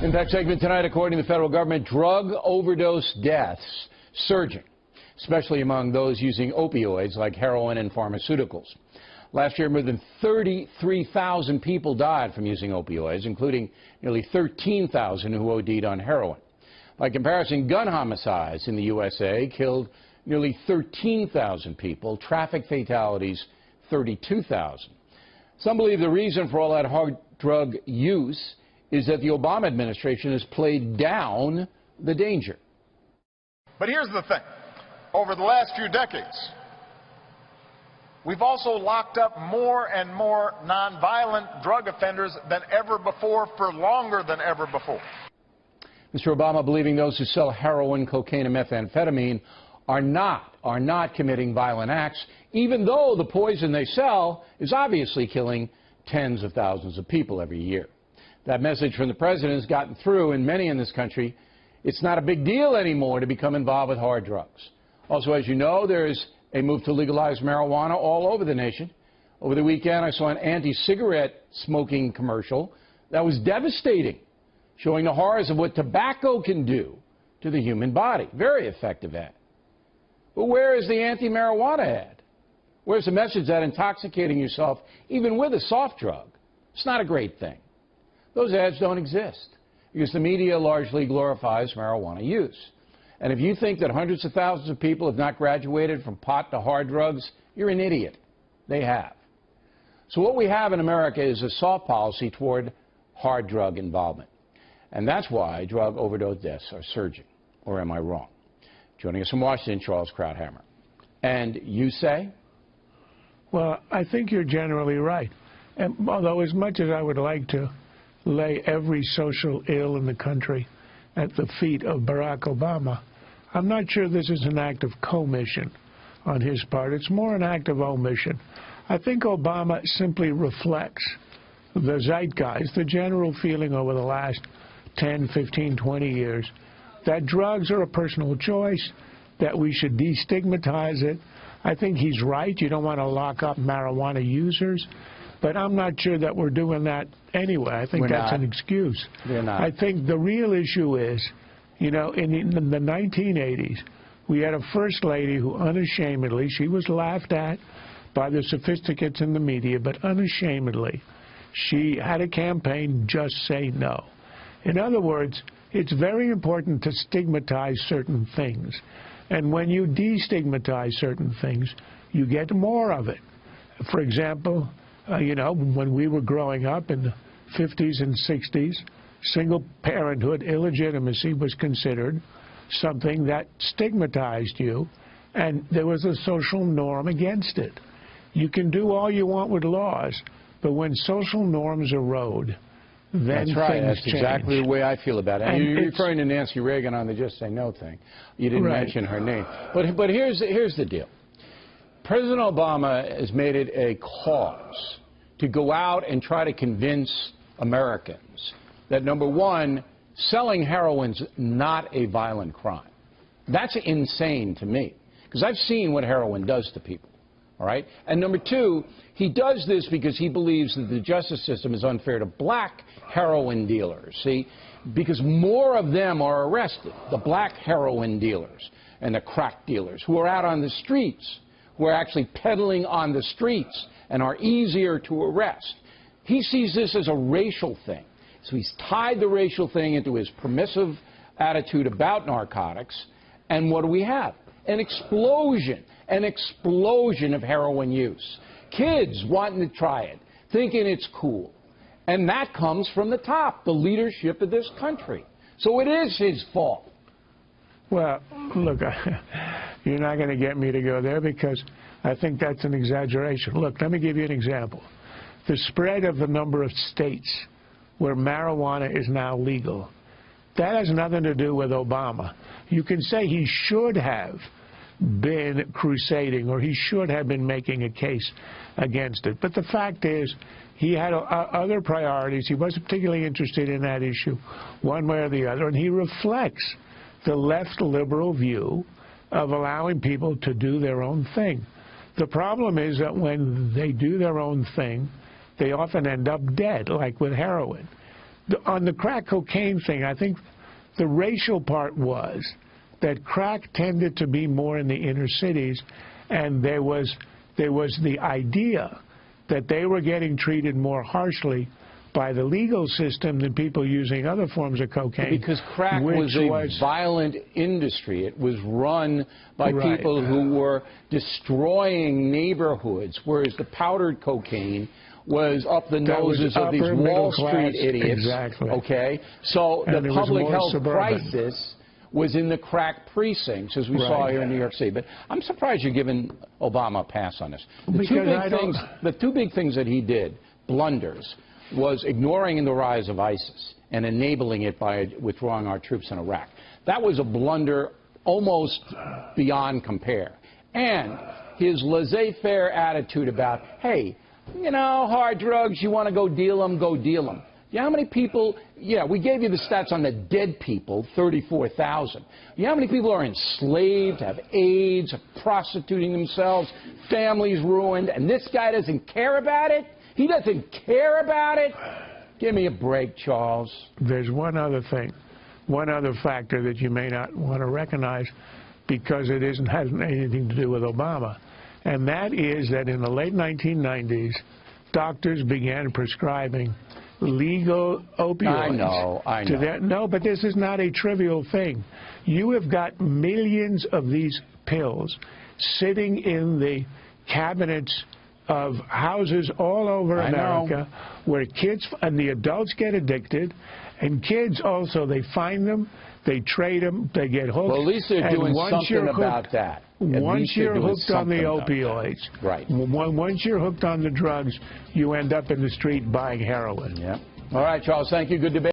Impact segment tonight, according to the federal government, drug overdose deaths surging, especially among those using opioids like heroin and pharmaceuticals. Last year, more than 33,000 people died from using opioids, including nearly 13,000 who OD'd on heroin. By comparison, gun homicides in the USA killed nearly 13,000 people, traffic fatalities 32,000. Some believe the reason for all that hard drug use is that the Obama administration has played down the danger. But here's the thing. Over the last few decades, we've also locked up more and more nonviolent drug offenders than ever before for longer than ever before. Mr. Obama believing those who sell heroin, cocaine, and methamphetamine are not committing violent acts, even though the poison they sell is obviously killing tens of thousands of people every year. That message from the president has gotten through, and many in this country, it's not a big deal anymore to become involved with hard drugs. Also, as you know, there is a move to legalize marijuana all over the nation. Over the weekend, I saw an anti-cigarette smoking commercial that was devastating, showing the horrors of what tobacco can do to the human body. Very effective ad. But where is the anti-marijuana ad? Where's the message that intoxicating yourself, even with a soft drug, it's not a great thing? Those ads don't exist because the media largely glorifies marijuana use. And if you think that hundreds of thousands of people have not graduated from pot to hard drugs, you're an idiot. They have. So what we have in America is a soft policy toward hard drug involvement. And that's why drug overdose deaths are surging. Or am I wrong? Joining us from Washington, Charles Krauthammer. And you say? Well, I think you're generally right. And although as much as I would like to lay every social ill in the country at the feet of Barack Obama, I'm not sure this is an act of commission on his part. It's more an act of omission. I think Obama simply reflects the zeitgeist, the general feeling over the last 10, 15, 20 years that drugs are a personal choice, that we should destigmatize it. I think he's right. You don't want to lock up marijuana users. But I'm not sure that we're doing that anyway. I think that's an excuse. We're not. I think the real issue is, you know, in the 1980s, we had a first lady who unashamedly, she was laughed at by the sophisticates in the media, but unashamedly, she had a campaign, Just Say No. In other words, it's very important to stigmatize certain things. And when you destigmatize certain things, you get more of it. For example, you know, when we were growing up in the 50s and 60s, single parenthood, illegitimacy was considered something that stigmatized you, and there was a social norm against it. You can do all you want with laws, but when social norms erode, then that's right. That's change. Exactly the way I feel about it. And you're referring to Nancy Reagan on the Just Say No thing. You didn't mention her name. But here's the deal. President Obama has made it a cause to go out and try to convince Americans that, number one, selling heroin's not a violent crime. That's insane to me, because I've seen what heroin does to people. All right? And number two, he does this because he believes that the justice system is unfair to black heroin dealers, see, because more of them are arrested, the black heroin dealers and the crack dealers who are out on the streets, who are actually peddling on the streets and are easier to arrest. He sees this as a racial thing. So he's tied the racial thing into his permissive attitude about narcotics. And what do we have? An explosion of heroin use. Kids wanting to try it, thinking it's cool. And that comes from the top, the leadership of this country. So it is his fault. Well, look, you're not going to get me to go there because I think that's an exaggeration. Look, let me give you an example. The spread of the number of states where marijuana is now legal, that has nothing to do with Obama. You can say he should have been crusading or he should have been making a case against it. But the fact is, he had other priorities. He wasn't particularly interested in that issue one way or the other, and he reflects the left liberal view of allowing people to do their own thing. The problem is that when they do their own thing, they often end up dead, like with heroin. On the crack cocaine thing, I think the racial part was that crack tended to be more in the inner cities, and there was the idea that they were getting treated more harshly by the legal system than people using other forms of cocaine. Because crack was a violent industry. It was run by people who were destroying neighborhoods, whereas the powdered cocaine was up the noses of these Wall Street idiots. Exactly. Okay? So the public health crisis was in the crack precincts, as we saw here in New York City. But I'm surprised you're giving Obama a pass on this. The two big things that he did, blunders, was ignoring the rise of ISIS and enabling it by withdrawing our troops in Iraq. That was a blunder almost beyond compare. And his laissez-faire attitude about, hey, you know, hard drugs, you want to go deal them, go deal them. You know how many people, we gave you the stats on the dead people, 34,000. You know how many people are enslaved, have AIDS, are prostituting themselves, families ruined, and this guy doesn't care about it? He doesn't care about it? Give me a break, Charles. There's one other thing, one other factor that you may not want to recognize because it hasn't anything to do with Obama, and that is that in the late 1990s, doctors began prescribing legal opioids. I know. No, but this is not a trivial thing. You have got millions of these pills sitting in the cabinets of houses all over America where kids and the adults get addicted, and kids also, they find them, they trade them, they get hooked. Well, at least they're doing something about that. Once you're hooked on the opioids, once you're hooked on the drugs, you end up in the street buying heroin. Yeah. All right, Charles, thank you. Good debate.